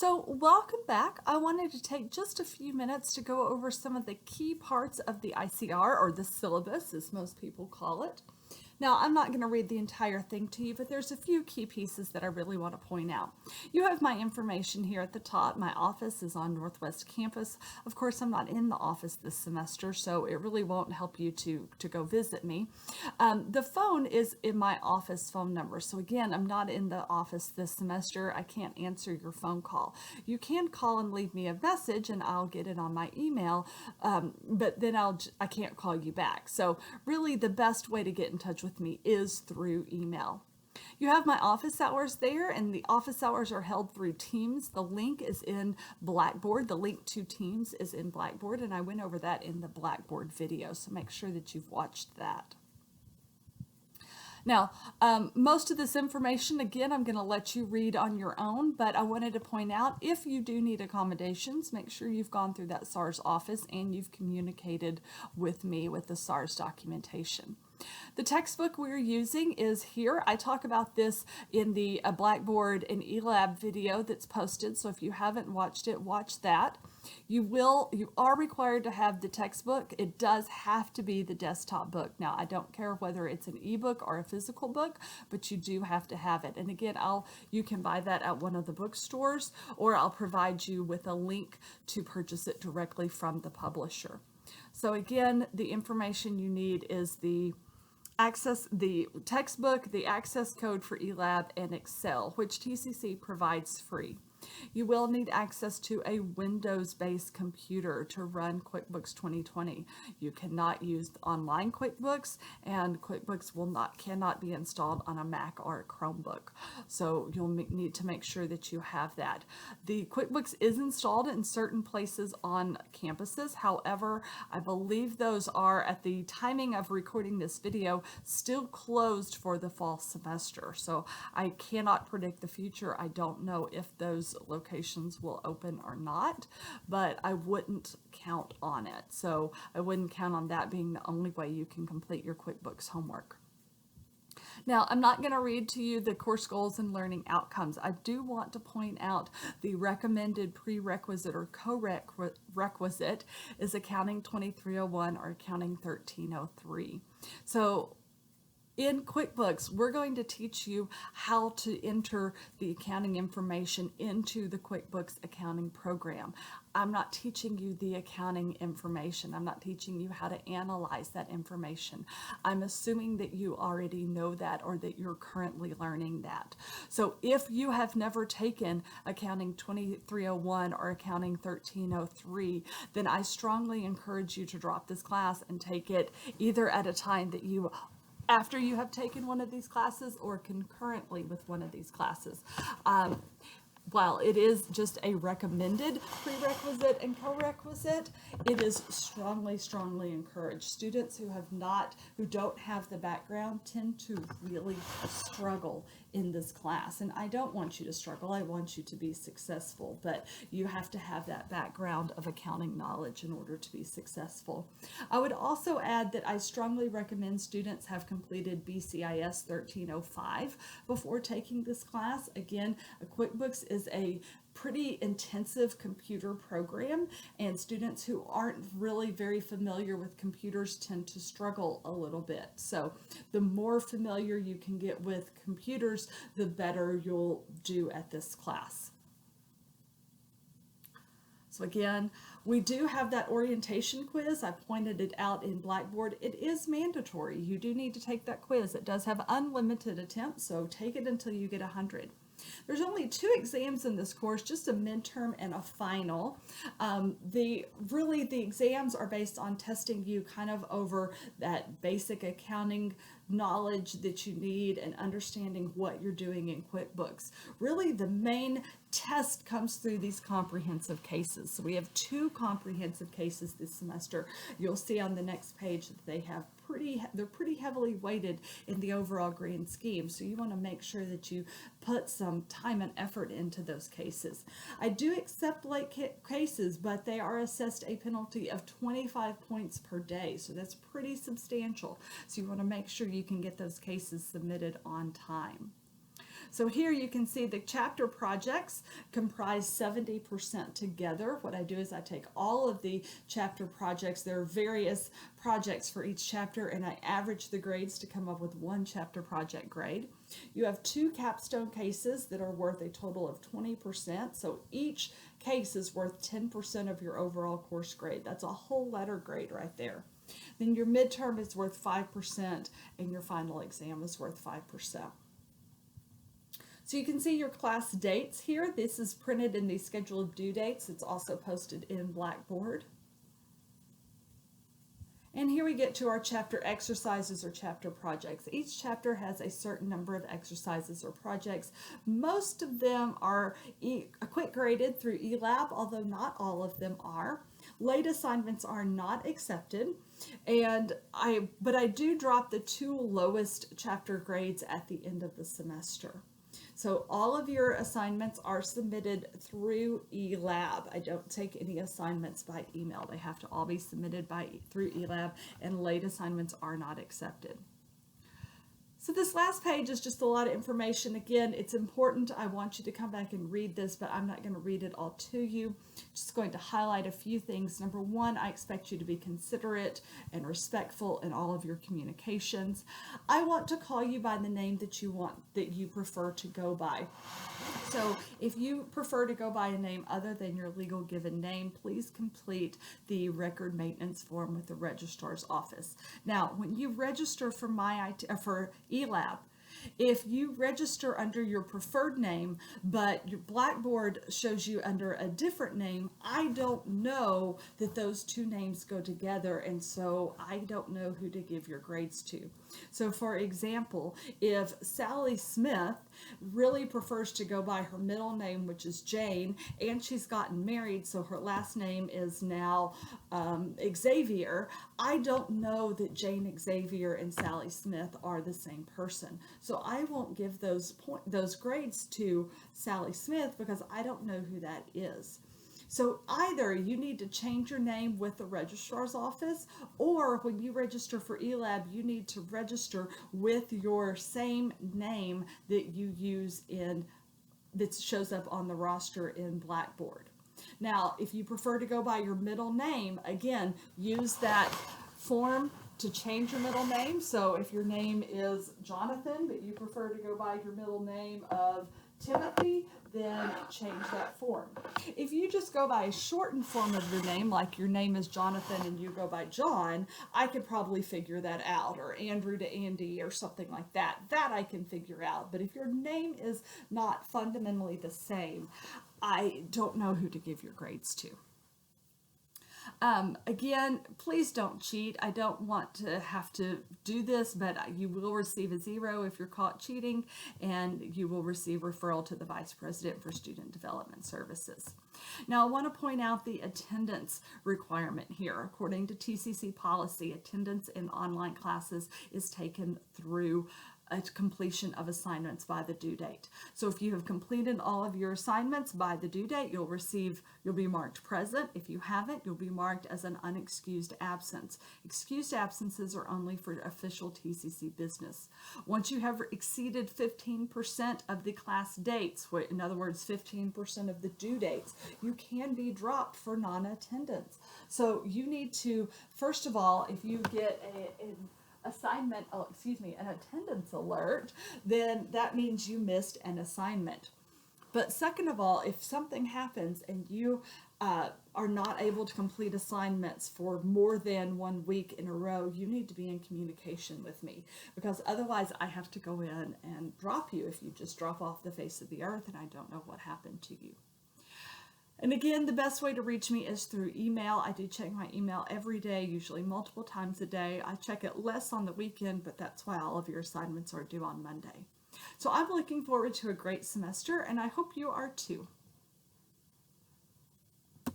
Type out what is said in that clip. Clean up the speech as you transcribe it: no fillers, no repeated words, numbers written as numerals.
So welcome back. I wanted to take just a few minutes to go over some of the key parts of the ICR, or the syllabus as most people call it. Now, I'm not going to read the entire thing to you, but there's a few key pieces that I really want to point out. You have my information here at the top. My office is on Northwest Campus. Of course, I'm not in the office this semester, so it really won't help you to go visit me. The phone is in my office phone number. So again, I'm not in the office this semester. I can't answer your phone call. You can call and leave me a message and I'll get it on my email, but then I can't call you back. So really the best way to get in touch with me is through email. You have my office hours there, and the office hours are held through Teams. The link is in Blackboard. The link to Teams is in Blackboard, and I went over that in the Blackboard video, so make sure that you've watched that. Now, most of this information, again, I'm going to let you read on your own, but I wanted to point out, if you do need accommodations, make sure you've gone through that SARS office and you've communicated with me with the SARS documentation. The textbook we're using is here. I talk about this in the Blackboard and eLab video that's posted, so if you haven't watched it, watch that. You are required to have the textbook. It does have to be the desktop book. Now, I don't care whether it's an ebook or a physical book, but you do have to have it. And again, you can buy that at one of the bookstores, or I'll provide you with a link to purchase it directly from the publisher. So again, the information you need is the textbook, the access code for eLab, and Excel, which TCC provides free. You will need access to a Windows-based computer to run QuickBooks 2020. You cannot use online QuickBooks, and QuickBooks cannot be installed on a Mac or a Chromebook. So you'll need to make sure that you have that. The QuickBooks is installed in certain places on campuses. However, I believe those are, at the timing of recording this video, still closed for the fall semester. So I cannot predict the future. I don't know if those locations will open or not, but I wouldn't count on it. So I wouldn't count on that being the only way you can complete your QuickBooks homework. Now, I'm not going to read to you the course goals and learning outcomes. I do want to point out the recommended prerequisite or co-requisite is Accounting 2301 or Accounting 1303. So in QuickBooks, we're going to teach you how to enter the accounting information into the QuickBooks accounting program. I'm not teaching you the accounting information. I'm not teaching you how to analyze that information. I'm assuming that you already know that, or that you're currently learning that. So if you have never taken Accounting 2301 or Accounting 1303, then I strongly encourage you to drop this class and take it either at a time that after you have taken one of these classes or concurrently with one of these classes. While it is just a recommended prerequisite and co-requisite, it is strongly encouraged. Students who don't have the background tend to really struggle in this class. And I don't want you to struggle. I want you to be successful, but you have to have that background of accounting knowledge in order to be successful. I would also add that I strongly recommend students have completed BCIS 1305 before taking this class. Again, QuickBooks is a pretty intensive computer program, and students who aren't really very familiar with computers tend to struggle a little bit. So the more familiar you can get with computers, the better you'll do at this class. So again, we do have that orientation quiz. I pointed it out in Blackboard. It is mandatory. You do need to take that quiz. It does have unlimited attempts, so take it until you get 100. There's only 2 exams in this course, just a midterm and a final. The exams are based on testing you kind of over that basic accounting knowledge that you need and understanding what you're doing in QuickBooks. Really, the main test comes through these comprehensive cases. So we have 2 comprehensive cases this semester. You'll see on the next page that they're pretty heavily weighted in the overall grand scheme. So you want to make sure that you put some time and effort into those cases. I do accept late cases, but they are assessed a penalty of 25 points per day. So that's pretty substantial. So you want to make sure you can get those cases submitted on time. So here you can see the chapter projects comprise 70% together. What I do is I take all of the chapter projects. There are various projects for each chapter, and I average the grades to come up with one chapter project grade. You have 2 capstone cases that are worth a total of 20%. So each case is worth 10% of your overall course grade. That's a whole letter grade right there. Then your midterm is worth 5%, and your final exam is worth 5%. So you can see your class dates here. This is printed in the schedule of due dates. It's also posted in Blackboard. And here we get to our chapter exercises or chapter projects. Each chapter has a certain number of exercises or projects. Most of them are quick graded through eLab, although not all of them are. Late assignments are not accepted, but I do drop the 2 lowest chapter grades at the end of the semester. So all of your assignments are submitted through eLab. I don't take any assignments by email. They have to all be submitted through eLab, and late assignments are not accepted. So this last page is just a lot of information. Again, it's important. I want you to come back and read this, but I'm not going to read it all to you. Just going to highlight a few things. Number 1, I expect you to be considerate and respectful in all of your communications. I want to call you by the name that you prefer to go by. So if you prefer to go by a name other than your legal given name, please complete the record maintenance form with the registrar's office. Now, when you register for eLab, if you register under your preferred name, but your Blackboard shows you under a different name, I don't know that those 2 names go together, and so I don't know who to give your grades to. So for example, if Sally Smith really prefers to go by her middle name, which is Jane, and she's gotten married, so her last name is now Xavier, I don't know that Jane Xavier and Sally Smith are the same person. So I won't give those grades to Sally Smith because I don't know who that is. So either you need to change your name with the registrar's office, or when you register for eLab, you need to register with your same name that you use that shows up on the roster in Blackboard. Now, if you prefer to go by your middle name, again, use that form to change your middle name. So if your name is Jonathan, but you prefer to go by your middle name of Timothy, then change that form. If you just go by a shortened form of your name, like your name is Jonathan and you go by John, I could probably figure that out, or Andrew to Andy or something like that. That I can figure out. But if your name is not fundamentally the same, I don't know who to give your grades to. Again, please don't cheat. I don't want to have to do this, but you will receive a 0 if you're caught cheating, and you will receive referral to the Vice President for Student Development Services. Now, I want to point out the attendance requirement here. According to TCC policy, attendance in online classes is taken through a completion of assignments by the due date. So if you have completed all of your assignments by the due date, you'll be marked present. If you haven't, you'll be marked as an unexcused absence. Excused absences are only for official TCC business. Once you have exceeded 15% of the class dates, in other words, 15% of the due dates, you can be dropped for non-attendance. So you need to, first of all, if you get an attendance alert, then that means you missed an assignment. But second of all, if something happens and you are not able to complete assignments for more than 1 week in a row, you need to be in communication with me, because otherwise I have to go in and drop you if you just drop off the face of the earth and I don't know what happened to you. And again, the best way to reach me is through email. I do check my email every day, usually multiple times a day. I check it less on the weekend, but that's why all of your assignments are due on Monday. So I'm looking forward to a great semester, and I hope you are too.